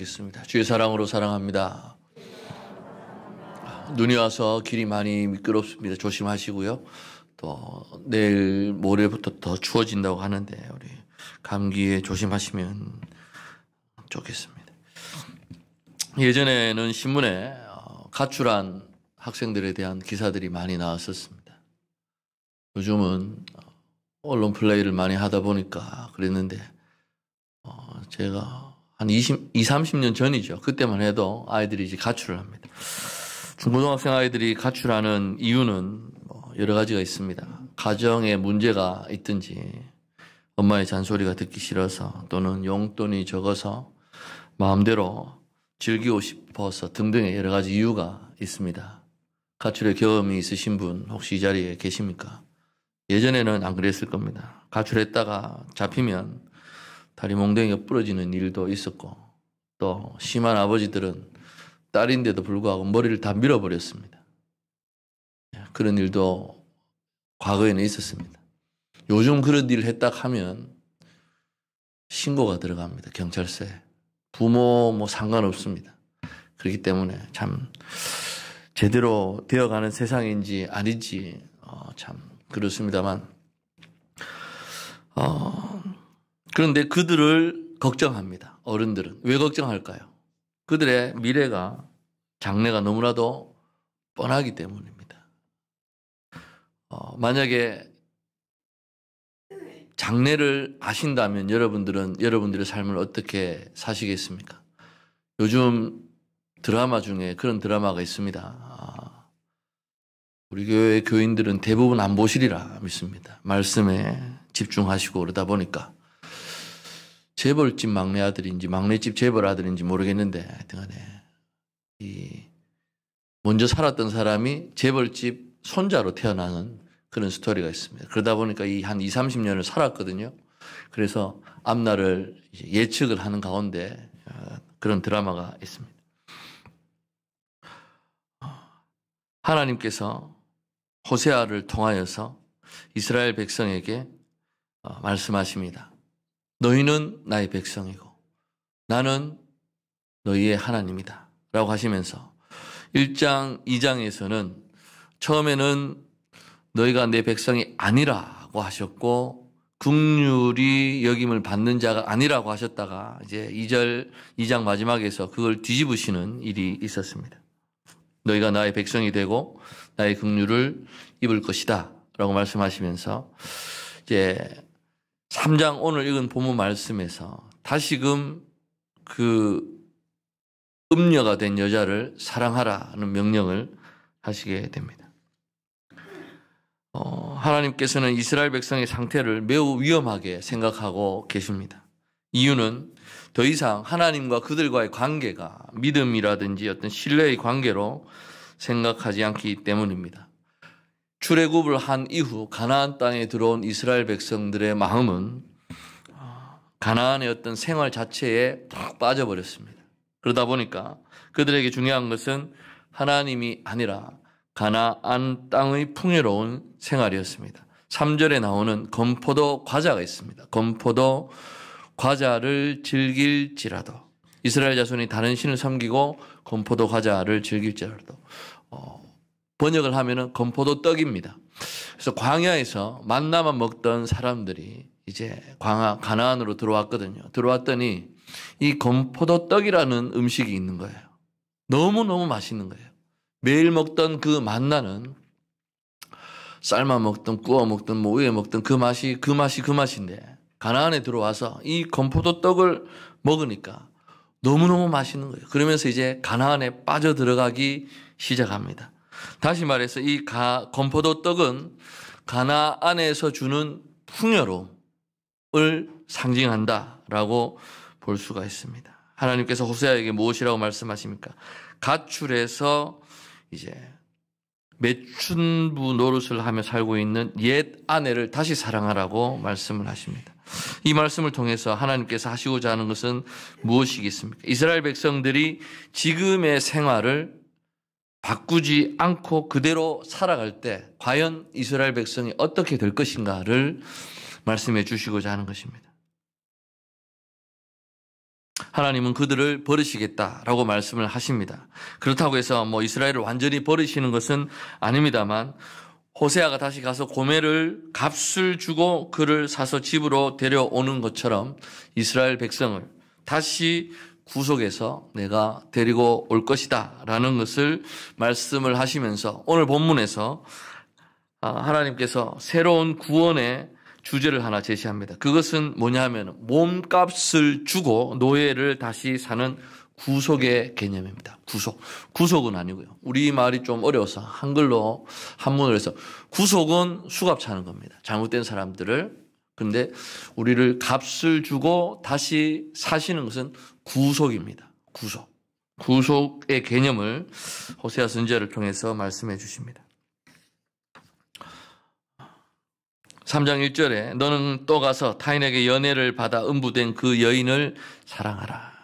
기도하겠습니다. 주의 사랑으로 사랑합니다. 눈이 와서 길이 많이 미끄럽습니다. 조심하시고요. 또 내일 모레부터 더 추워진다고 하는데 우리 감기에 조심하시면 좋겠습니다. 예전에는 신문에 가출한 학생들에 대한 기사들이 많이 나왔었습니다. 요즘은 언론 플레이를 많이 하다 보니까 그랬는데 제가 한 30년 전이죠. 그때만 해도 아이들이 이제 가출을 합니다. 중고등학생 아이들이 가출하는 이유는 여러 가지가 있습니다. 가정에 문제가 있든지 엄마의 잔소리가 듣기 싫어서 또는 용돈이 적어서 마음대로 즐기고 싶어서 등등의 여러 가지 이유가 있습니다. 가출의 경험이 있으신 분 혹시 이 자리에 계십니까? 예전에는 안 그랬을 겁니다. 가출했다가 잡히면 다리 몽둥이가 부러지는 일도 있었고 또 심한 아버지들은 딸인데도 불구하고 머리를 다 밀어버렸습니다. 그런 일도 과거에는 있었습니다. 요즘 그런 일을 했다 하면 신고가 들어갑니다. 경찰서에. 부모 상관없습니다. 그렇기 때문에 참 제대로 되어가는 세상인지 아닌지 참 그렇습니다만 그런데 그들을 걱정합니다. 어른들은. 왜 걱정할까요? 그들의 미래가 장래가 너무나도 뻔하기 때문입니다. 만약에 장래를 아신다면 여러분들은 여러분들의 삶을 어떻게 사시겠습니까? 요즘 드라마 중에 그런 드라마가 있습니다. 우리 교회 교인들은 대부분 안 보시리라 믿습니다. 말씀에 집중하시고 그러다 보니까 재벌집 막내 아들인지 막내집 재벌 아들인지 모르겠는데 하여튼간에 먼저 살았던 사람이 재벌집 손자로 태어나는 그런 스토리가 있습니다. 그러다 보니까 한 20, 30년을 살았거든요. 그래서 앞날을 예측을 하는 가운데 그런 드라마가 있습니다. 하나님께서 호세아를 통하여서 이스라엘 백성에게 말씀하십니다. 너희는 나의 백성이고 나는 너희의 하나님이다 라고 하시면서 1장, 2장에서는 처음에는 너희가 내 백성이 아니라고 하셨고 긍휼히 여김을 받는 자가 아니라고 하셨다가 이제 2장 마지막에서 그걸 뒤집으시는 일이 있었습니다. 너희가 나의 백성이 되고 나의 긍휼을 입을 것이다 라고 말씀하시면서 이제 3장 오늘 읽은 본문 말씀에서 다시금 그 음녀가 된 여자를 사랑하라는 명령을 하시게 됩니다. 하나님께서는 이스라엘 백성의 상태를 매우 위험하게 생각하고 계십니다. 이유는 더 이상 하나님과 그들과의 관계가 믿음이라든지 어떤 신뢰의 관계로 생각하지 않기 때문입니다. 출애굽을 한 이후 가나안 땅에 들어온 이스라엘 백성들의 마음은 가나안의 어떤 생활 자체에 푹 빠져버렸습니다. 그러다 보니까 그들에게 중요한 것은 하나님이 아니라 가나안 땅의 풍요로운 생활이었습니다. 3절에 나오는 건포도 과자가 있습니다. 건포도 과자를 즐길지라도 이스라엘 자손이 다른 신을 섬기고 건포도 과자를 즐길지라도 번역을 하면은 건포도 떡입니다. 그래서 광야에서 만나만 먹던 사람들이 이제 가나안으로 들어왔거든요. 들어왔더니 이 건포도 떡이라는 음식이 있는 거예요. 너무너무 맛있는 거예요. 매일 먹던 그 만나는 삶아 먹든 구워 먹든 우에 먹든 그 맛인데 가나안에 들어와서 이 건포도 떡을 먹으니까 너무너무 맛있는 거예요. 그러면서 이제 가나안에 빠져들어가기 시작합니다. 다시 말해서 이 건포도 떡은 가나안에서 주는 풍요로움을 상징한다라고 볼 수가 있습니다. 하나님께서 호세아에게 무엇이라고 말씀하십니까? 가출해서 이제 매춘부 노릇을 하며 살고 있는 옛 아내를 다시 사랑하라고 말씀을 하십니다. 이 말씀을 통해서 하나님께서 하시고자 하는 것은 무엇이겠습니까? 이스라엘 백성들이 지금의 생활을 바꾸지 않고 그대로 살아갈 때 과연 이스라엘 백성이 어떻게 될 것인가를 말씀해 주시고자 하는 것입니다. 하나님은 그들을 버리시겠다라고 말씀을 하십니다. 그렇다고 해서 이스라엘을 완전히 버리시는 것은 아닙니다만 호세아가 다시 가서 고멜을 값을 주고 그를 사서 집으로 데려오는 것처럼 이스라엘 백성을 다시 구속해서 내가 데리고 올 것이다 라는 것을 말씀을 하시면서 오늘 본문에서 하나님께서 새로운 구원의 주제를 하나 제시합니다. 그것은 뭐냐 하면 몸값을 주고 노예를 다시 사는 구속의 개념입니다. 구속은 아니고요. 우리말이 좀 어려워서 한글로 한문을 해서 구속은 수갑 차는 겁니다. 잘못된 사람들을. 그런데 우리를 값을 주고 다시 사시는 것은 구속입니다. 구속의 개념을 호세아 선지자를 통해서 말씀해 주십니다. 3장 1절에 너는 또 가서 타인에게 연애를 받아 음부된 그 여인을 사랑하라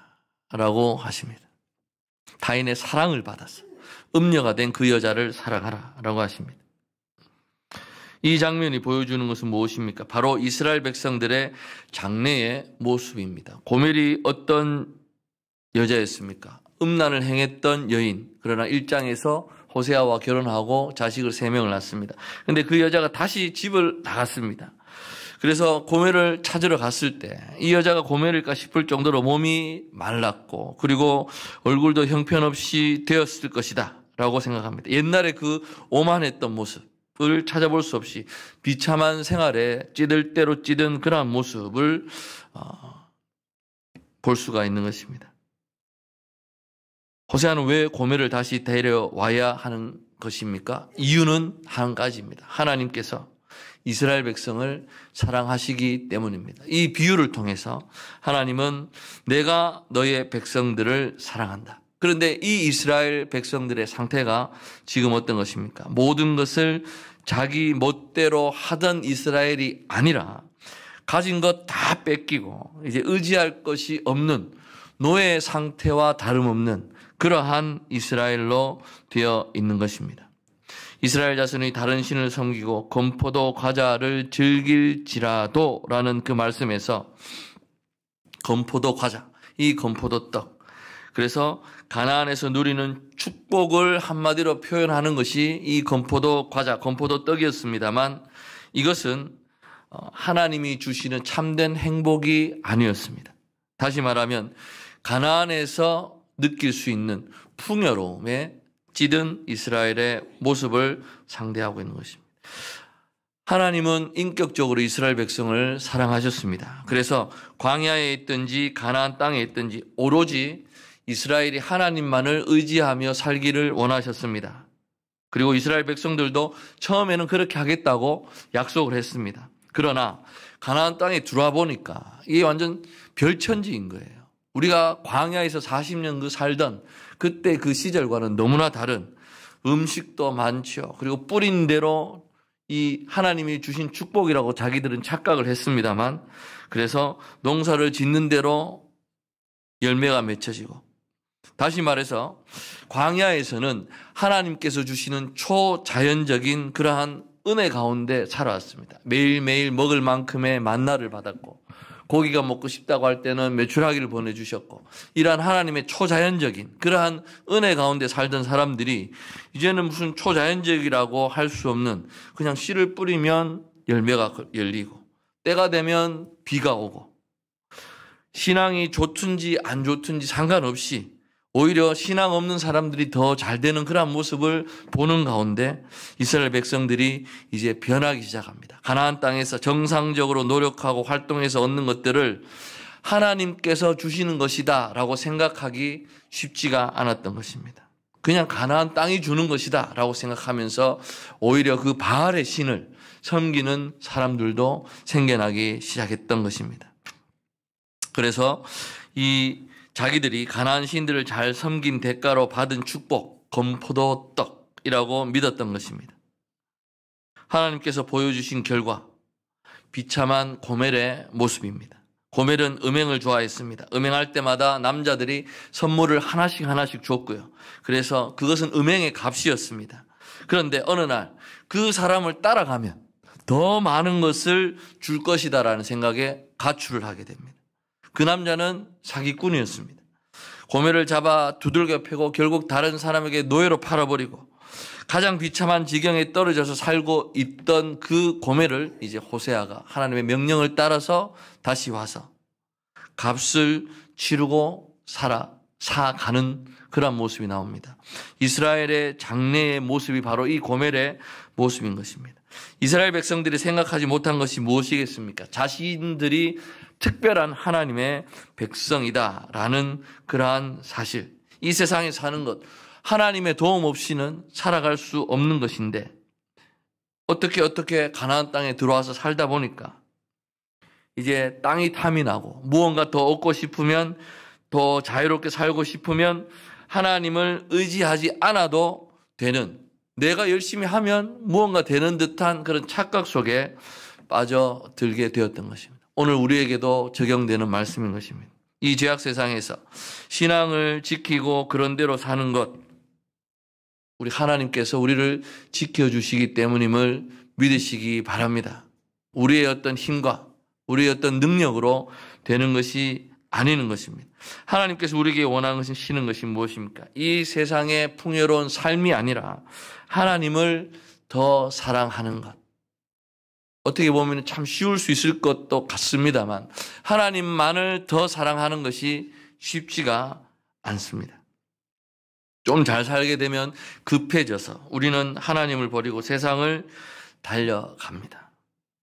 라고 하십니다. 타인의 사랑을 받아서 음녀가 된 그 여자를 사랑하라 라고 하십니다. 이 장면이 보여주는 것은 무엇입니까? 바로 이스라엘 백성들의 장래의 모습입니다. 고멜이 어떤 여자였습니까? 음란을 행했던 여인. 그러나 1장에서 호세아와 결혼하고 자식을 3명을 낳습니다. 그런데 그 여자가 다시 집을 나갔습니다. 그래서 고멜을 찾으러 갔을 때 이 여자가 고멜일까 싶을 정도로 몸이 말랐고 그리고 얼굴도 형편없이 되었을 것이다 라고 생각합니다. 옛날에 그 오만했던 모습을 찾아볼 수 없이 비참한 생활에 찌들 대로 찌든 그러한 모습을 볼 수가 있는 것입니다. 호세아는 왜 고멜을 다시 데려와야 하는 것입니까? 이유는 한 가지입니다. 하나님께서 이스라엘 백성을 사랑하시기 때문입니다. 이 비유를 통해서 하나님은 내가 너의 백성들을 사랑한다. 그런데 이 이스라엘 백성들의 상태가 지금 어떤 것입니까? 모든 것을 자기 멋대로 하던 이스라엘이 아니라 가진 것 다 뺏기고 이제 의지할 것이 없는 노예 상태와 다름없는 그러한 이스라엘로 되어 있는 것입니다. 이스라엘 자손이 다른 신을 섬기고 건포도 과자를 즐길지라도 라는 그 말씀에서 건포도 과자, 이 건포도 떡. 그래서 가나안에서 누리는 축복을 한마디로 표현하는 것이 이 건포도 과자, 건포도 떡이었습니다만 이것은 하나님이 주시는 참된 행복이 아니었습니다. 다시 말하면 가나안에서 느낄 수 있는 풍요로움에 찌든 이스라엘의 모습을 상대하고 있는 것입니다. 하나님은 인격적으로 이스라엘 백성을 사랑하셨습니다. 그래서 광야에 있든지 가나안 땅에 있든지 오로지 이스라엘이 하나님만을 의지하며 살기를 원하셨습니다. 그리고 이스라엘 백성들도 처음에는 그렇게 하겠다고 약속을 했습니다. 그러나 가나안 땅에 들어와 보니까 이게 완전 별천지인 거예요. 우리가 광야에서 40년 살던 그때 그 시절과는 너무나 다른 음식도 많죠. 그리고 뿌린 대로 이 하나님이 주신 축복이라고 자기들은 착각을 했습니다만 그래서 농사를 짓는 대로 열매가 맺혀지고 다시 말해서 광야에서는 하나님께서 주시는 초자연적인 그러한 은혜 가운데 살아왔습니다. 매일매일 먹을 만큼의 만나를 받았고 고기가 먹고 싶다고 할 때는 메추라기를 보내주셨고 이러한 하나님의 초자연적인 그러한 은혜 가운데 살던 사람들이 이제는 무슨 초자연적이라고 할 수 없는 그냥 씨를 뿌리면 열매가 열리고 때가 되면 비가 오고 신앙이 좋든지 안 좋든지 상관없이 오히려 신앙 없는 사람들이 더 잘 되는 그런 모습을 보는 가운데 이스라엘 백성들이 이제 변하기 시작합니다. 가나안 땅에서 정상적으로 노력하고 활동해서 얻는 것들을 하나님께서 주시는 것이다 라고 생각하기 쉽지가 않았던 것입니다. 그냥 가나안 땅이 주는 것이다 라고 생각하면서 오히려 그 바알의 신을 섬기는 사람들도 생겨나기 시작했던 것입니다. 그래서 이 자기들이 가나안 신들을 잘 섬긴 대가로 받은 축복, 건포도 떡이라고 믿었던 것입니다. 하나님께서 보여주신 결과, 비참한 고멜의 모습입니다. 고멜은 음행을 좋아했습니다. 음행할 때마다 남자들이 선물을 하나씩 줬고요. 그래서 그것은 음행의 값이었습니다. 그런데 어느 날 그 사람을 따라가면 더 많은 것을 줄 것이다라는 생각에 가출을 하게 됩니다. 그 남자는 사기꾼이었습니다. 고매를 잡아 두들겨 패고 결국 다른 사람에게 노예로 팔아버리고 가장 비참한 지경에 떨어져서 살고 있던 그 고매를 이제 호세아가 하나님의 명령을 따라서 다시 와서 값을 치르고 사가는 그런 모습이 나옵니다. 이스라엘의 장래의 모습이 바로 이 고멜의 모습인 것입니다. 이스라엘 백성들이 생각하지 못한 것이 무엇이겠습니까? 자신들이 특별한 하나님의 백성이다라는 그러한 사실. 이 세상에 사는 것, 하나님의 도움 없이는 살아갈 수 없는 것인데 어떻게 가나안 땅에 들어와서 살다 보니까 이제 땅이 탐이 나고 무언가 더 얻고 싶으면 더 자유롭게 살고 싶으면 하나님을 의지하지 않아도 되는, 내가 열심히 하면 무언가 되는 듯한 그런 착각 속에 빠져들게 되었던 것입니다. 오늘 우리에게도 적용되는 말씀인 것입니다. 이 죄악 세상에서 신앙을 지키고 그런 대로 사는 것, 우리 하나님께서 우리를 지켜주시기 때문임을 믿으시기 바랍니다. 우리의 어떤 힘과 우리의 어떤 능력으로 되는 것이 아니는 것입니다. 하나님께서 우리에게 원하는 것이 시는 것이 무엇입니까? 이 세상의 풍요로운 삶이 아니라 하나님을 더 사랑하는 것. 어떻게 보면 참 쉬울 수 있을 것도 같습니다만 하나님만을 더 사랑하는 것이 쉽지가 않습니다. 좀 잘 살게 되면 급해져서 우리는 하나님을 버리고 세상을 달려갑니다.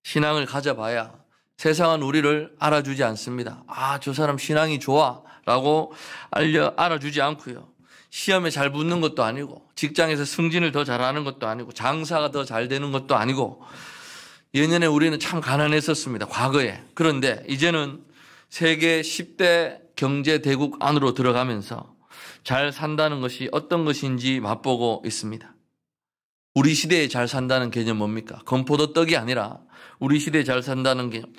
신앙을 가져봐야 세상은 우리를 알아주지 않습니다. 아, 저 사람 신앙이 좋아 라고 알아주지 않고요. 시험에 잘 붙는 것도 아니고 직장에서 승진을 더 잘하는 것도 아니고 장사가 더 잘 되는 것도 아니고 예년에 우리는 참 가난했었습니다. 과거에. 그런데 이제는 세계 10대 경제대국 안으로 들어가면서 잘 산다는 것이 어떤 것인지 맛보고 있습니다. 우리 시대에 잘 산다는 개념 뭡니까? 건포도 떡이 아니라 우리 시대에 잘 산다는 개념,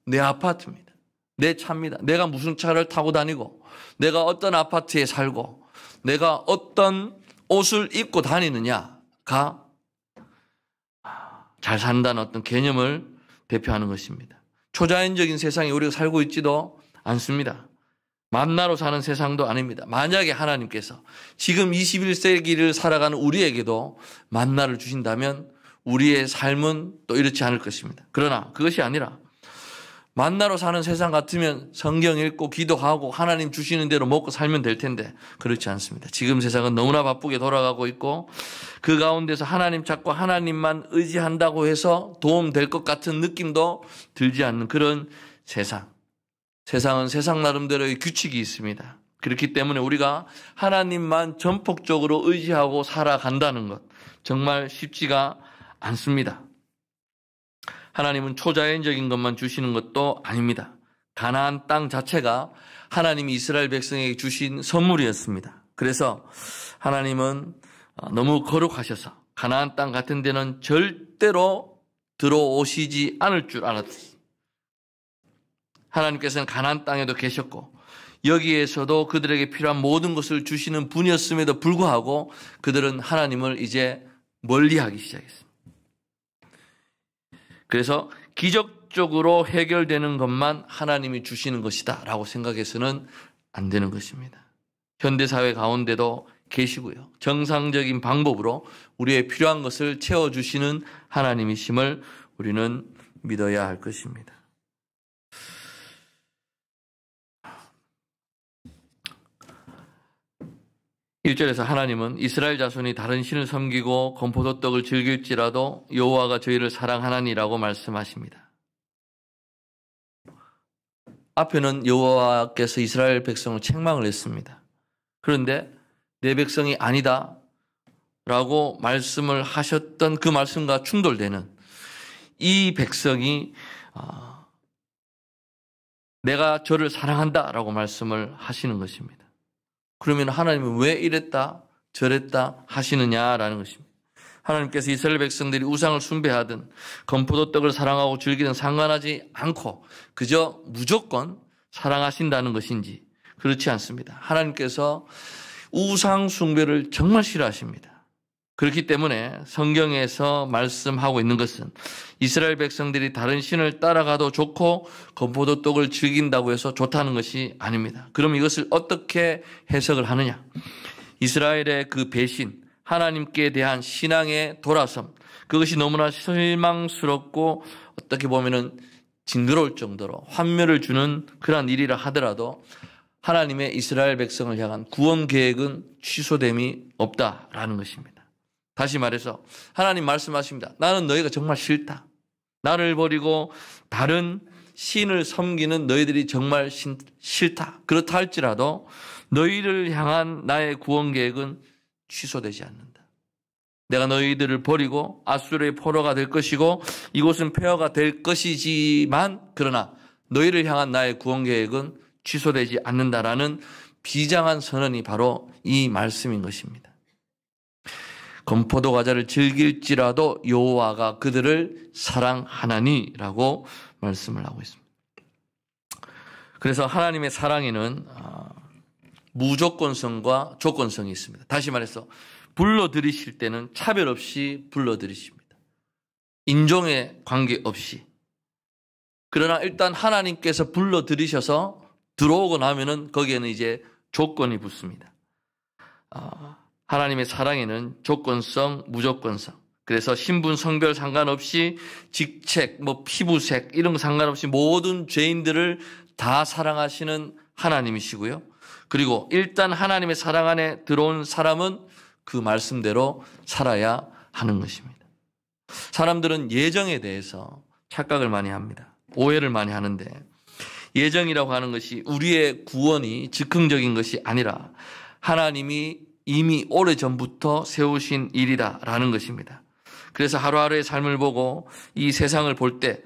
내 아파트입니다. 내 차입니다. 내가 무슨 차를 타고 다니고 내가 어떤 아파트에 살고 내가 어떤 옷을 입고 다니느냐가 잘 산다는 어떤 개념을 대표하는 것입니다. 초자연적인 세상에 우리가 살고 있지도 않습니다. 만나로 사는 세상도 아닙니다. 만약에 하나님께서 지금 21세기를 살아가는 우리에게도 만나를 주신다면 우리의 삶은 또 이렇지 않을 것입니다. 그러나 그것이 아니라 만나로 사는 세상 같으면 성경 읽고 기도하고 하나님 주시는 대로 먹고 살면 될 텐데 그렇지 않습니다. 지금 세상은 너무나 바쁘게 돌아가고 있고 그 가운데서 하나님 찾고 하나님만 의지한다고 해서 도움될 것 같은 느낌도 들지 않는 그런 세상. 세상은 세상 나름대로의 규칙이 있습니다. 그렇기 때문에 우리가 하나님만 전폭적으로 의지하고 살아간다는 것 정말 쉽지가 않습니다. 하나님은 초자연적인 것만 주시는 것도 아닙니다. 가나안 땅 자체가 하나님이 이스라엘 백성에게 주신 선물이었습니다. 그래서 하나님은 너무 거룩하셔서 가나안 땅 같은 데는 절대로 들어오시지 않을 줄 알았습니다. 하나님께서는 가나안 땅에도 계셨고 여기에서도 그들에게 필요한 모든 것을 주시는 분이었음에도 불구하고 그들은 하나님을 이제 멀리하기 시작했습니다. 그래서 기적적으로 해결되는 것만 하나님이 주시는 것이다 라고 생각해서는 안 되는 것입니다. 현대사회 가운데도 계시고요. 정상적인 방법으로 우리의 필요한 것을 채워주시는 하나님이심을 우리는 믿어야 할 것입니다. 1절에서 하나님은 이스라엘 자손이 다른 신을 섬기고 건포도떡을 즐길지라도 여호와가 저희를 사랑하나니라고 말씀하십니다. 앞에는 여호와께서 이스라엘 백성을 책망을 했습니다. 그런데 내 백성이 아니다 라고 말씀을 하셨던 그 말씀과 충돌되는 이 백성이 내가 저를 사랑한다 라고 말씀을 하시는 것입니다. 그러면 하나님은 왜 이랬다 저랬다 하시느냐라는 것입니다. 하나님께서 이스라엘 백성들이 우상을 숭배하든 건포도떡을 사랑하고 즐기든 상관하지 않고 그저 무조건 사랑하신다는 것인지 그렇지 않습니다. 하나님께서 우상 숭배를 정말 싫어하십니다. 그렇기 때문에 성경에서 말씀하고 있는 것은 이스라엘 백성들이 다른 신을 따라가도 좋고 건포도 떡을 즐긴다고 해서 좋다는 것이 아닙니다. 그럼 이것을 어떻게 해석을 하느냐? 이스라엘의 그 배신, 하나님께 대한 신앙의 돌아섬, 그것이 너무나 실망스럽고 어떻게 보면은 징그러울 정도로 환멸을 주는 그러한 일이라 하더라도 하나님의 이스라엘 백성을 향한 구원 계획은 취소됨이 없다라는 것입니다. 다시 말해서 하나님 말씀하십니다. 나는 너희가 정말 싫다. 나를 버리고 다른 신을 섬기는 너희들이 정말 싫다. 그렇다 할지라도 너희를 향한 나의 구원 계획은 취소되지 않는다. 내가 너희들을 버리고 아수르의 포로가 될 것이고 이곳은 폐허가 될 것이지만 그러나 너희를 향한 나의 구원 계획은 취소되지 않는다라는 비장한 선언이 바로 이 말씀인 것입니다. 건포도 과자를 즐길지라도 여호와가 그들을 사랑하나니라고 말씀을 하고 있습니다. 그래서 하나님의 사랑에는 무조건성과 조건성이 있습니다. 다시 말해서 불러들이실 때는 차별 없이 불러들이십니다. 인종에 관계없이. 그러나 일단 하나님께서 불러들이셔서 들어오고 나면은 거기에는 이제 조건이 붙습니다. 하나님의 사랑에는 조건성, 무조건성. 그래서 신분, 성별 상관없이 직책, 피부색 이런 거 상관없이 모든 죄인들을 다 사랑하시는 하나님이시고요. 그리고 일단 하나님의 사랑 안에 들어온 사람은 그 말씀대로 살아야 하는 것입니다. 사람들은 예정에 대해서 착각을 많이 합니다. 오해를 많이 하는데 예정이라고 하는 것이 우리의 구원이 즉흥적인 것이 아니라 하나님이 이미 오래전부터 세우신 일이다라는 것입니다. 그래서 하루하루의 삶을 보고 이 세상을 볼 때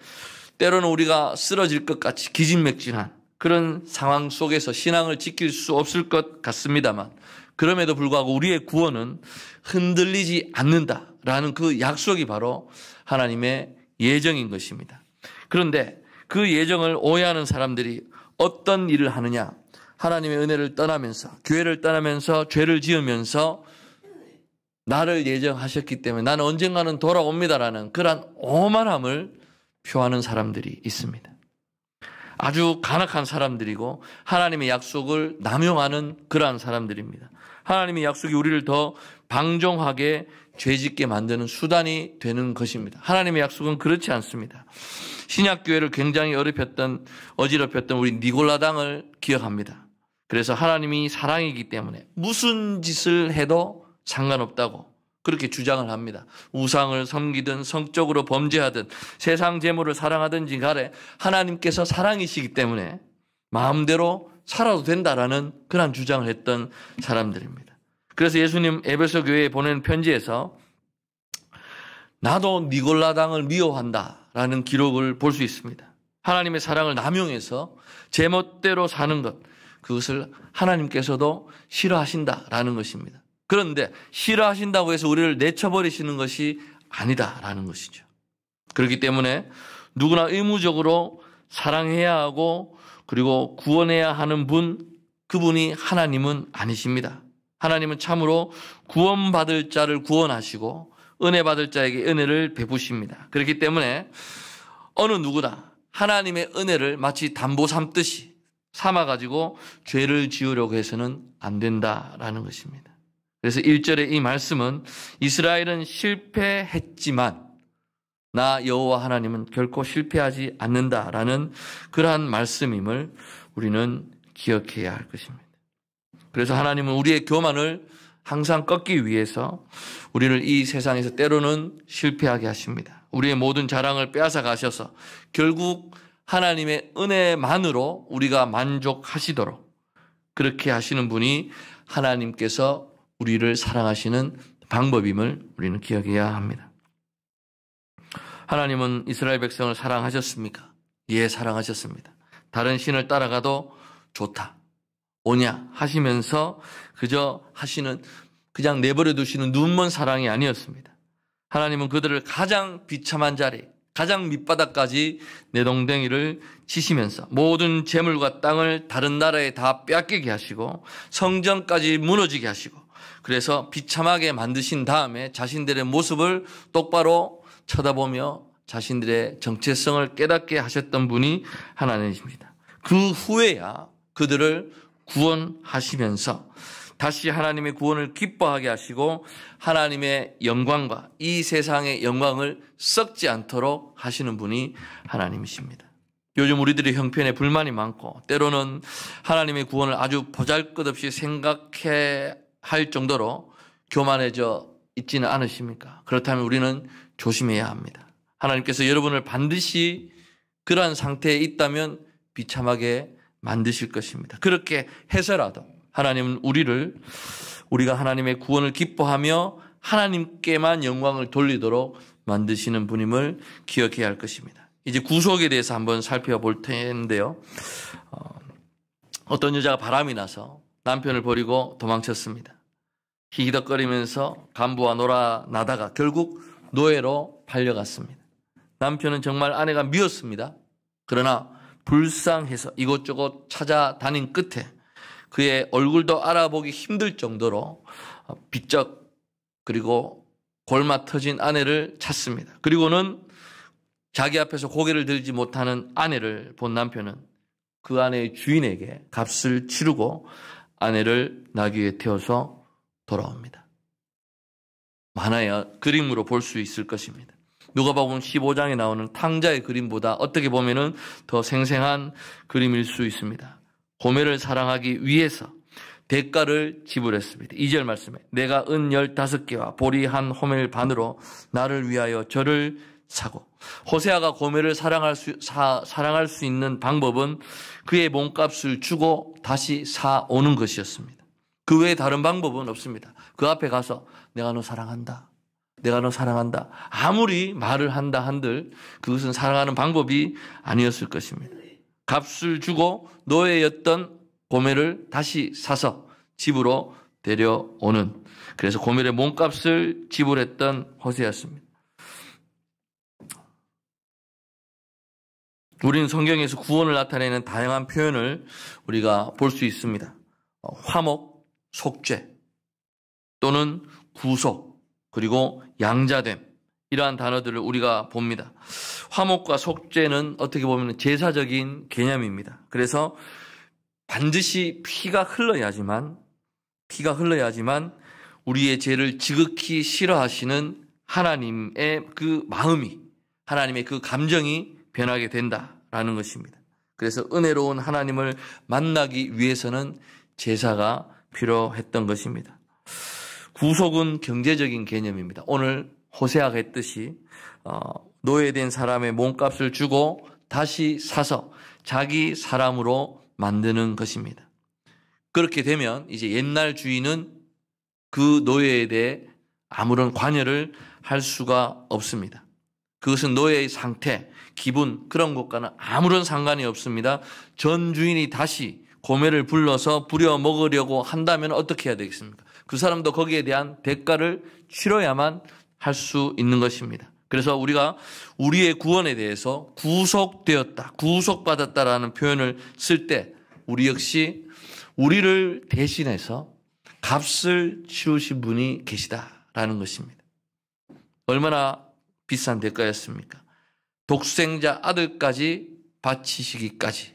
때로는 우리가 쓰러질 것 같이 기진맥진한 그런 상황 속에서 신앙을 지킬 수 없을 것 같습니다만 그럼에도 불구하고 우리의 구원은 흔들리지 않는다라는 그 약속이 바로 하나님의 예정인 것입니다. 그런데 그 예정을 오해하는 사람들이 어떤 일을 하느냐? 하나님의 은혜를 떠나면서 교회를 떠나면서 죄를 지으면서 나를 예정하셨기 때문에 나는 언젠가는 돌아옵니다라는 그러한 오만함을 표하는 사람들이 있습니다. 아주 간악한 사람들이고 하나님의 약속을 남용하는 그러한 사람들입니다. 하나님의 약속이 우리를 더 방종하게 죄짓게 만드는 수단이 되는 것입니다. 하나님의 약속은 그렇지 않습니다. 신약교회를 굉장히 어지럽혔던 우리 니골라당을 기억합니다. 그래서 하나님이 사랑이기 때문에 무슨 짓을 해도 상관없다고 그렇게 주장을 합니다. 우상을 섬기든 성적으로 범죄하든 세상 재물을 사랑하든지 간에 하나님께서 사랑이시기 때문에 마음대로 살아도 된다라는 그런 주장을 했던 사람들입니다. 그래서 예수님 에베소 교회에 보낸 편지에서 나도 니골라당을 미워한다라는 기록을 볼 수 있습니다. 하나님의 사랑을 남용해서 제멋대로 사는 것, 그것을 하나님께서도 싫어하신다라는 것입니다. 그런데 싫어하신다고 해서 우리를 내쳐버리시는 것이 아니다라는 것이죠. 그렇기 때문에 누구나 의무적으로 사랑해야 하고 그리고 구원해야 하는 그분이 하나님은 아니십니다. 하나님은 참으로 구원받을 자를 구원하시고 은혜 받을 자에게 은혜를 베푸십니다. 그렇기 때문에 어느 누구나 하나님의 은혜를 마치 담보 삼듯이 삼아가지고 죄를 지으려고 해서는 안 된다라는 것입니다. 그래서 1절의 이 말씀은 이스라엘은 실패했지만 나 여호와 하나님은 결코 실패하지 않는다라는 그러한 말씀임을 우리는 기억해야 할 것입니다. 그래서 하나님은 우리의 교만을 항상 꺾기 위해서 우리를 이 세상에서 때로는 실패하게 하십니다. 우리의 모든 자랑을 빼앗아 가셔서 결국 하나님의 은혜만으로 우리가 만족하시도록 그렇게 하시는 분이 하나님께서 우리를 사랑하시는 방법임을 우리는 기억해야 합니다. 하나님은 이스라엘 백성을 사랑하셨습니까? 예, 사랑하셨습니다. 다른 신을 따라가도 좋다. 오냐 하시면서 그냥 내버려 두시는 눈먼 사랑이 아니었습니다. 하나님은 그들을 가장 비참한 자리, 가장 밑바닥까지 내동댕이를 치시면서 모든 재물과 땅을 다른 나라에 다 빼앗기게 하시고 성전까지 무너지게 하시고 그래서 비참하게 만드신 다음에 자신들의 모습을 똑바로 쳐다보며 자신들의 정체성을 깨닫게 하셨던 분이 하나님이십니다. 그 후에야 그들을 구원하시면서 다시 하나님의 구원을 기뻐하게 하시고 하나님의 영광과 이 세상의 영광을 썩지 않도록 하시는 분이 하나님이십니다. 요즘 우리들의 형편에 불만이 많고 때로는 하나님의 구원을 아주 보잘것없이 생각해 할 정도로 교만해져 있지는 않으십니까? 그렇다면 우리는 조심해야 합니다. 하나님께서 여러분을 반드시 그러한 상태에 있다면 비참하게 만드실 것입니다. 그렇게 해서라도 하나님은 우리가 하나님의 구원을 기뻐하며 하나님께만 영광을 돌리도록 만드시는 분임을 기억해야 할 것입니다. 이제 구속에 대해서 한번 살펴볼 텐데요. 어떤 여자가 바람이 나서 남편을 버리고 도망쳤습니다. 히히덕거리면서 간부와 놀아나다가 결국 노예로 팔려갔습니다. 남편은 정말 아내가 미웠습니다. 그러나 불쌍해서 이곳저곳 찾아다닌 끝에 그의 얼굴도 알아보기 힘들 정도로 비쩍 그리고 골마 터진 아내를 찾습니다. 그리고는 자기 앞에서 고개를 들지 못하는 아내를 본 남편은 그 아내의 주인에게 값을 치르고 아내를 나귀에 태워서 돌아옵니다. 만화야 그림으로 볼 수 있을 것입니다. 누가복음 15장에 나오는 탕자의 그림보다 어떻게 보면은 더 생생한 그림일 수 있습니다. 고멜을 사랑하기 위해서 대가를 지불했습니다. 2절 말씀에 내가 은 15개와 보리 한 호멜 반으로 나를 위하여 저를 사고 호세아가 고멜을 사랑할 수 있는 방법은 그의 몸값을 주고 다시 사오는 것이었습니다. 그 외에 다른 방법은 없습니다. 그 앞에 가서 내가 너 사랑한다. 내가 너 사랑한다. 아무리 말을 한다 한들 그것은 사랑하는 방법이 아니었을 것입니다. 값을 주고 노예였던 고멜을 다시 사서 집으로 데려오는, 그래서 고멜의 몸값을 지불했던 호세였습니다. 우리는 성경에서 구원을 나타내는 다양한 표현을 우리가 볼 수 있습니다. 화목, 속죄 또는 구속, 그리고 양자됨, 이러한 단어들을 우리가 봅니다. 화목과 속죄는 어떻게 보면 제사적인 개념입니다. 그래서 반드시 피가 흘러야지만 우리의 죄를 지극히 싫어하시는 하나님의 그 마음이, 하나님의 그 감정이 변하게 된다라는 것입니다. 그래서 은혜로운 하나님을 만나기 위해서는 제사가 필요했던 것입니다. 구속은 경제적인 개념입니다. 오늘 호세아가 했듯이 노예된 사람의 몸값을 주고 다시 사서 자기 사람으로 만드는 것입니다. 그렇게 되면 이제 옛날 주인은 그 노예에 대해 아무런 관여를 할 수가 없습니다. 그것은 노예의 상태, 기분, 그런 것과는 아무런 상관이 없습니다. 전 주인이 다시 고멜을 불러서 부려 먹으려고 한다면 어떻게 해야 되겠습니까? 그 사람도 거기에 대한 대가를 치러야만 할 수 있는 것입니다. 그래서 우리가 우리의 구원에 대해서 구속되었다, 구속받았다라는 표현을 쓸 때 우리 역시 우리를 대신해서 값을 치르신 분이 계시다라는 것입니다. 얼마나 비싼 대가였습니까? 독생자 아들까지 바치시기까지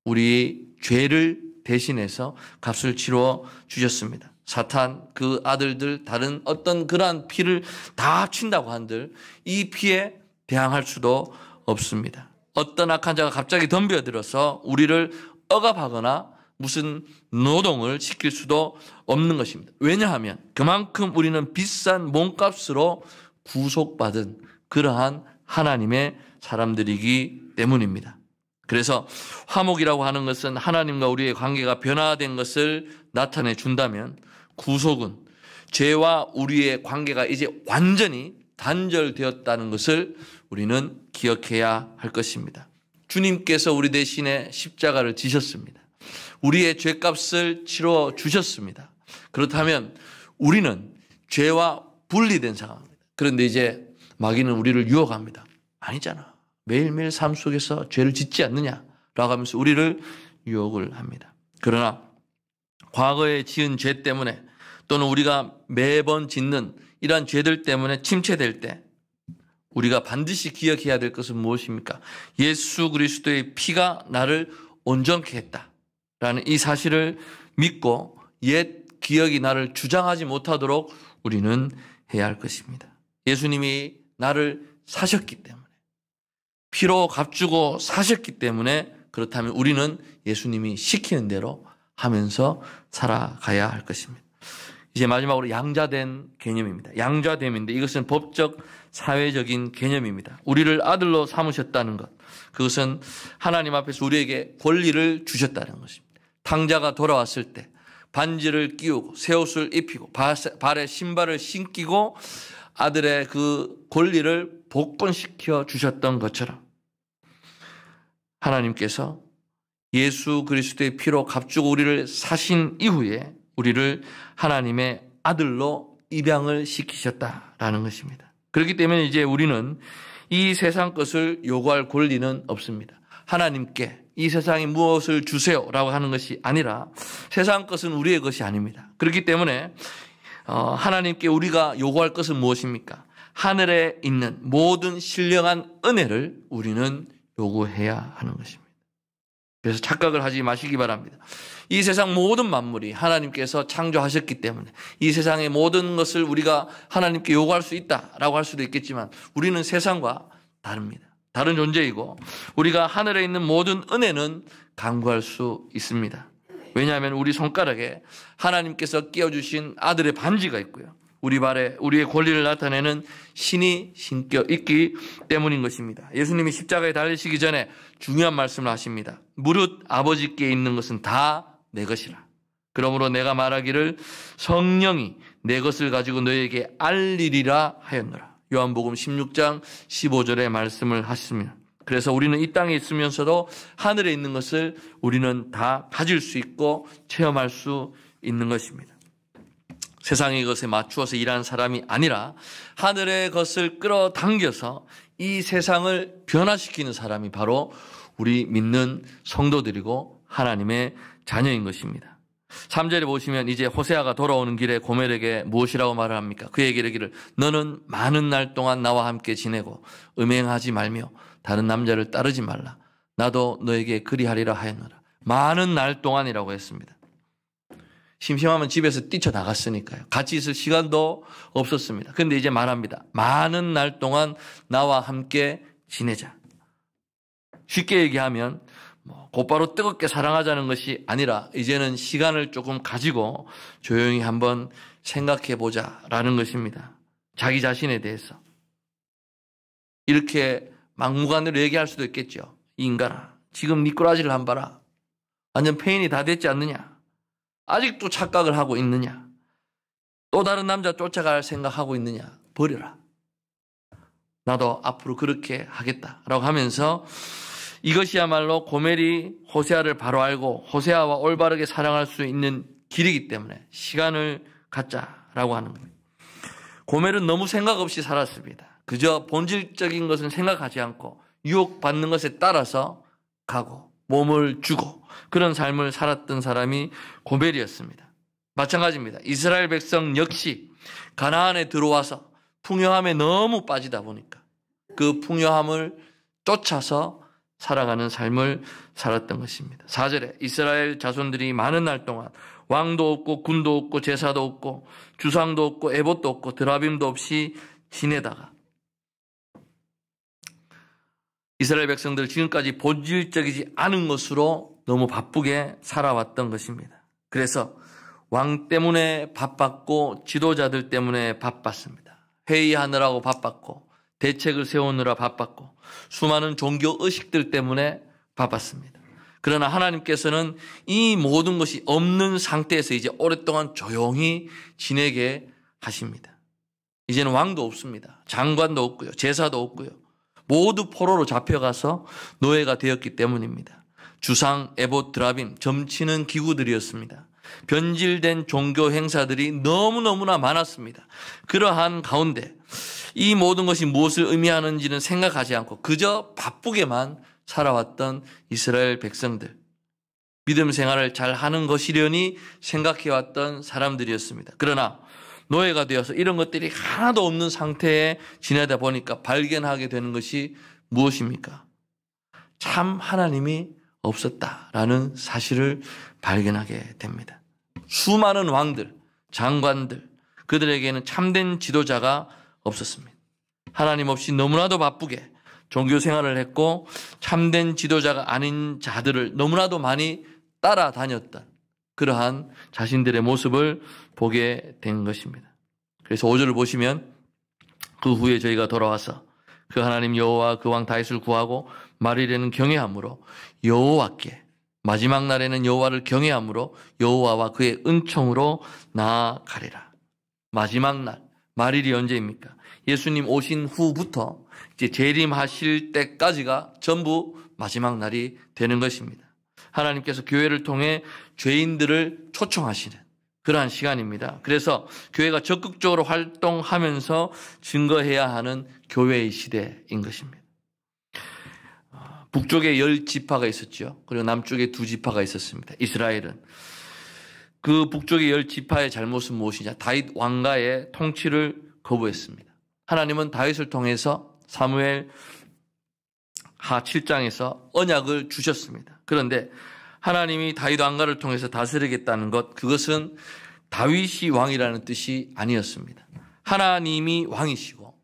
우리의 죄를 대신해서 값을 치러 주셨습니다. 사탄, 그 아들들, 다른 어떤 그러한 피를 다 합친다고 한들 이 피에 대항할 수도 없습니다. 어떤 악한 자가 갑자기 덤벼들어서 우리를 억압하거나 무슨 노동을 시킬 수도 없는 것입니다. 왜냐하면 그만큼 우리는 비싼 몸값으로 구속받은 그러한 하나님의 사람들이기 때문입니다. 그래서 화목이라고 하는 것은 하나님과 우리의 관계가 변화된 것을 나타내 준다면, 구속은 죄와 우리의 관계가 이제 완전히 단절되었다는 것을 우리는 기억해야 할 것입니다. 주님께서 우리 대신에 십자가를 지셨습니다. 우리의 죄값을 치러 주셨습니다. 그렇다면 우리는 죄와 분리된 상황입니다. 그런데 이제 마귀는 우리를 유혹합니다. 아니잖아, 매일매일 삶 속에서 죄를 짓지 않느냐라고 하면서 우리를 유혹을 합니다. 그러나 과거에 지은 죄 때문에 또는 우리가 매번 짓는 이러한 죄들 때문에 침체될 때 우리가 반드시 기억해야 될 것은 무엇입니까? 예수 그리스도의 피가 나를 온전케 했다라는 이 사실을 믿고 옛 기억이 나를 주장하지 못하도록 우리는 해야 할 것입니다. 예수님이 나를 사셨기 때문에, 피로 값주고 사셨기 때문에, 그렇다면 우리는 예수님이 시키는 대로 하면서 살아가야 할 것입니다. 이제 마지막으로 양자된 개념입니다. 양자됨인데 이것은 법적 사회적인 개념입니다. 우리를 아들로 삼으셨다는 것, 그것은 하나님 앞에서 우리에게 권리를 주셨다는 것입니다. 탕자가 돌아왔을 때 반지를 끼우고 새 옷을 입히고 발에 신발을 신기고 아들의 그 권리를 복권시켜 주셨던 것처럼 하나님께서 예수 그리스도의 피로 값주고 우리를 사신 이후에 우리를 하나님의 아들로 입양을 시키셨다라는 것입니다. 그렇기 때문에 이제 우리는 이 세상 것을 요구할 권리는 없습니다. 하나님께 이 세상에 무엇을 주세요라고 하는 것이 아니라 세상 것은 우리의 것이 아닙니다. 그렇기 때문에 하나님께 우리가 요구할 것은 무엇입니까? 하늘에 있는 모든 신령한 은혜를 우리는 요구해야 하는 것입니다. 그래서 착각을 하지 마시기 바랍니다. 이 세상 모든 만물이 하나님께서 창조하셨기 때문에 이 세상의 모든 것을 우리가 하나님께 요구할 수 있다라고 할 수도 있겠지만 우리는 세상과 다릅니다. 다른 존재이고 우리가 하늘에 있는 모든 은혜는 간구할 수 있습니다. 왜냐하면 우리 손가락에 하나님께서 끼워주신 아들의 반지가 있고요. 우리 발에 우리의 권리를 나타내는 신이 신겨 있기 때문인 것입니다. 예수님이 십자가에 달리시기 전에 중요한 말씀을 하십니다. 무릇 아버지께 있는 것은 다 내 것이라. 그러므로 내가 말하기를 성령이 내 것을 가지고 너에게 알리리라 하였노라. 요한복음 16장 15절의 말씀을 하십니다. 그래서 우리는 이 땅에 있으면서도 하늘에 있는 것을 우리는 다 가질 수 있고 체험할 수 있는 것입니다. 세상의 것에 맞추어서 일하는 사람이 아니라 하늘의 것을 끌어당겨서 이 세상을 변화시키는 사람이 바로 우리 믿는 성도들이고 하나님의 자녀인 것입니다. 3절에 보시면 이제 호세아가 돌아오는 길에 고멜에게 무엇이라고 말을 합니까? 그에게 이르기를 너는 많은 날 동안 나와 함께 지내고 음행하지 말며 다른 남자를 따르지 말라. 나도 너에게 그리하리라 하였노라. 많은 날 동안이라고 했습니다. 심심하면 집에서 뛰쳐나갔으니까요. 같이 있을 시간도 없었습니다. 그런데 이제 말합니다. 많은 날 동안 나와 함께 지내자. 쉽게 얘기하면 곧바로 뜨겁게 사랑하자는 것이 아니라 이제는 시간을 조금 가지고 조용히 한번 생각해 보자라는 것입니다. 자기 자신에 대해서. 이렇게 막무가내로 얘기할 수도 있겠죠. 이 인간아, 지금 네 꼬라지를 한번 봐라. 완전 페인이 다 됐지 않느냐? 아직도 착각을 하고 있느냐? 또 다른 남자 쫓아갈 생각하고 있느냐? 버려라. 나도 앞으로 그렇게 하겠다라고 하면서 이것이야말로 고멜이 호세아를 바로 알고 호세아와 올바르게 사랑할 수 있는 길이기 때문에 시간을 갖자라고 하는 겁니다. 고멜은 너무 생각 없이 살았습니다. 그저 본질적인 것은 생각하지 않고 유혹받는 것에 따라서 가고 몸을 주고 그런 삶을 살았던 사람이 고멜이었습니다. 마찬가지입니다. 이스라엘 백성 역시 가나안에 들어와서 풍요함에 너무 빠지다 보니까 그 풍요함을 쫓아서 살아가는 삶을 살았던 것입니다. 4절에 이스라엘 자손들이 많은 날 동안 왕도 없고 군도 없고 제사도 없고 주상도 없고 에봇도 없고 드라빔도 없이 지내다가 이스라엘 백성들 지금까지 본질적이지 않은 것으로 너무 바쁘게 살아왔던 것입니다. 그래서 왕 때문에 바빴고 지도자들 때문에 바빴습니다. 회의하느라고 바빴고 대책을 세우느라 바빴고 수많은 종교 의식들 때문에 바빴습니다. 그러나 하나님께서는 이 모든 것이 없는 상태에서 이제 오랫동안 조용히 지내게 하십니다. 이제는 왕도 없습니다. 장관도 없고요. 제사도 없고요. 모두 포로로 잡혀가서 노예가 되었기 때문입니다. 주상, 에봇, 드라빔, 점치는 기구들이었습니다. 변질된 종교 행사들이 너무너무나 많았습니다. 그러한 가운데 이 모든 것이 무엇을 의미하는지는 생각하지 않고 그저 바쁘게만 살아왔던 이스라엘 백성들. 믿음 생활을 잘 하는 것이려니 생각해왔던 사람들이었습니다. 그러나 노예가 되어서 이런 것들이 하나도 없는 상태에 지내다 보니까 발견하게 되는 것이 무엇입니까? 참 하나님이 없었다라는 사실을 발견하게 됩니다. 수많은 왕들, 장관들, 그들에게는 참된 지도자가 없었습니다. 하나님 없이 너무나도 바쁘게 종교 생활을 했고 참된 지도자가 아닌 자들을 너무나도 많이 따라다녔던 그러한 자신들의 모습을 보게 된 것입니다. 그래서 5절을 보시면 그 후에 저희가 돌아와서 그 하나님 여호와 그 왕 다윗을 구하고 말일에는 경외함으로 여호와께 마지막 날에는 여호와를 경외함으로 여호와와 그의 은총으로 나아가리라. 마지막 날, 말일이 언제입니까? 예수님 오신 후부터 이제 재림하실 때까지가 전부 마지막 날이 되는 것입니다. 하나님께서 교회를 통해 죄인들을 초청하시는 그러한 시간입니다. 그래서 교회가 적극적으로 활동하면서 증거해야 하는 교회의 시대인 것입니다. 북쪽에 10지파가 있었죠. 그리고 남쪽에 2지파가 있었습니다. 이스라엘은. 그 북쪽의 10지파의 잘못은 무엇이냐? 다윗 왕가의 통치를 거부했습니다. 하나님은 다윗을 통해서 사무엘 하 7장에서 언약을 주셨습니다. 그런데 하나님이 다윗 왕가를 통해서 다스리겠다는 것, 그것은 다윗이 왕이라는 뜻이 아니었습니다. 하나님이 왕이시고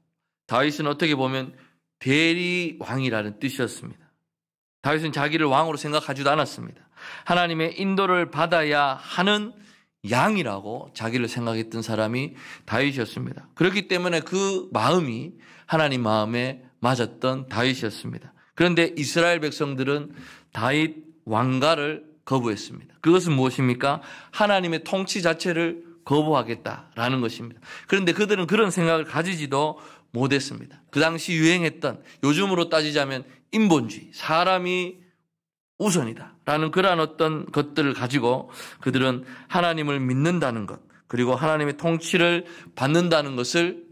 다윗은 어떻게 보면 대리 왕이라는 뜻이었습니다. 다윗은 자기를 왕으로 생각하지도 않았습니다. 하나님의 인도를 받아야 하는 양이라고 자기를 생각했던 사람이 다윗이었습니다. 그렇기 때문에 그 마음이 하나님 마음에 맞았던 다윗이었습니다. 그런데 이스라엘 백성들은 다윗 왕가를 거부했습니다. 그것은 무엇입니까? 하나님의 통치 자체를 거부하겠다라는 것입니다. 그런데 그들은 그런 생각을 가지지도 못했습니다. 그 당시 유행했던, 요즘으로 따지자면 인본주의, 사람이 우선이다라는 그러한 어떤 것들을 가지고 그들은 하나님을 믿는다는 것, 그리고 하나님의 통치를 받는다는 것을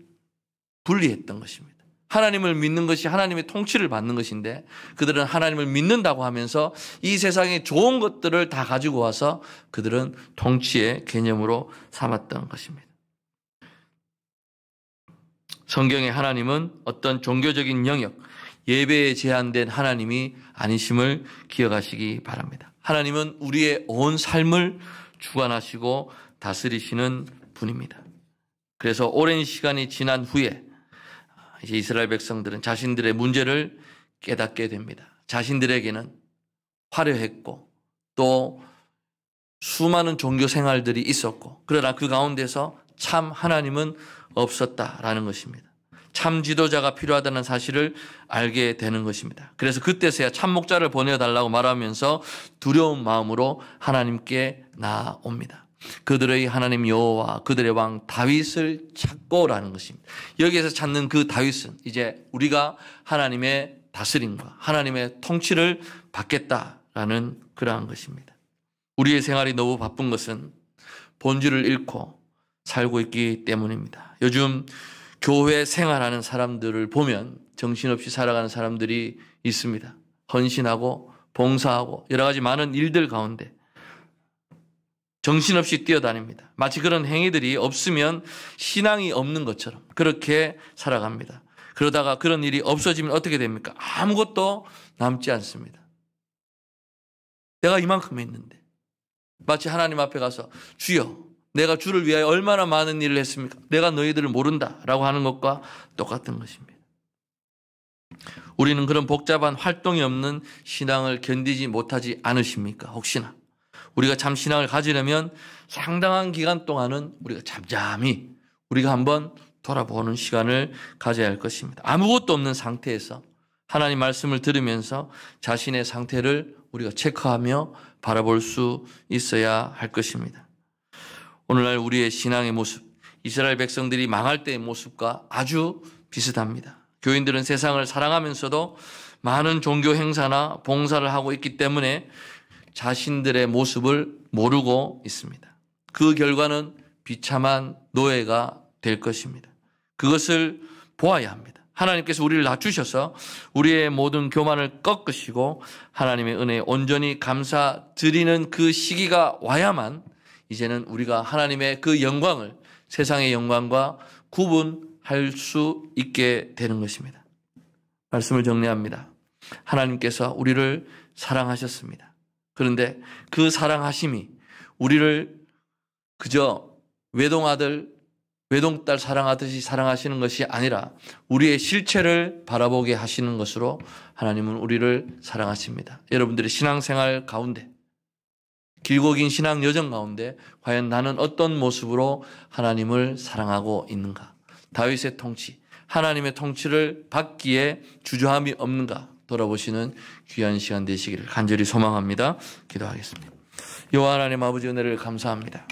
분리했던 것입니다. 하나님을 믿는 것이 하나님의 통치를 받는 것인데 그들은 하나님을 믿는다고 하면서 이 세상의 좋은 것들을 다 가지고 와서 그들은 통치의 개념으로 삼았던 것입니다. 성경의 하나님은 어떤 종교적인 영역, 예배에 제한된 하나님이 아니심을 기억하시기 바랍니다. 하나님은 우리의 온 삶을 주관하시고 다스리시는 분입니다. 그래서 오랜 시간이 지난 후에 이제 이스라엘 백성들은 자신들의 문제를 깨닫게 됩니다. 자신들에게는 화려했고 또 수많은 종교 생활들이 있었고 그러나 그 가운데서 참 하나님은 없었다라는 것입니다. 참 지도자가 필요하다는 사실을 알게 되는 것입니다. 그래서 그때서야 참 목자를 보내달라고 말하면서 두려운 마음으로 하나님께 나아옵니다. 그들의 하나님 여호와 그들의 왕 다윗을 찾고라는 것입니다. 여기에서 찾는 그 다윗은 이제 우리가 하나님의 다스림과 하나님의 통치를 받겠다라는 그러한 것입니다. 우리의 생활이 너무 바쁜 것은 본질을 잃고 살고 있기 때문입니다. 요즘 교회 생활하는 사람들을 보면 정신없이 살아가는 사람들이 있습니다. 헌신하고 봉사하고 여러 가지 많은 일들 가운데 정신없이 뛰어다닙니다. 마치 그런 행위들이 없으면 신앙이 없는 것처럼 그렇게 살아갑니다. 그러다가 그런 일이 없어지면 어떻게 됩니까? 아무것도 남지 않습니다. 내가 이만큼 했는데 마치 하나님 앞에 가서 주여 내가 주를 위하여 얼마나 많은 일을 했습니까? 내가 너희들을 모른다라고 하는 것과 똑같은 것입니다. 우리는 그런 복잡한 활동이 없는 신앙을 견디지 못하지 않으십니까? 혹시나 우리가 참 신앙을 가지려면 상당한 기간 동안은 우리가 잠잠히 우리가 한번 돌아보는 시간을 가져야 할 것입니다. 아무것도 없는 상태에서 하나님 말씀을 들으면서 자신의 상태를 우리가 체크하며 바라볼 수 있어야 할 것입니다. 오늘날 우리의 신앙의 모습, 이스라엘 백성들이 망할 때의 모습과 아주 비슷합니다. 교인들은 세상을 사랑하면서도 많은 종교 행사나 봉사를 하고 있기 때문에 자신들의 모습을 모르고 있습니다. 그 결과는 비참한 노예가 될 것입니다. 그것을 보아야 합니다. 하나님께서 우리를 낮추셔서 우리의 모든 교만을 꺾으시고 하나님의 은혜에 온전히 감사드리는 그 시기가 와야만 이제는 우리가 하나님의 그 영광을 세상의 영광과 구분할 수 있게 되는 것입니다. 말씀을 정리합니다. 하나님께서 우리를 사랑하셨습니다. 그런데 그 사랑하심이 우리를 그저 외동아들, 외동딸 사랑하듯이 사랑하시는 것이 아니라 우리의 실체를 바라보게 하시는 것으로 하나님은 우리를 사랑하십니다. 여러분들의 신앙생활 가운데, 길고 긴 신앙 여정 가운데 과연 나는 어떤 모습으로 하나님을 사랑하고 있는가? 다윗의 통치, 하나님의 통치를 받기에 주저함이 없는가? 돌아보시는 귀한 시간 되시기를 간절히 소망합니다. 기도하겠습니다. 여호와 하나님 아버지 은혜를 감사합니다.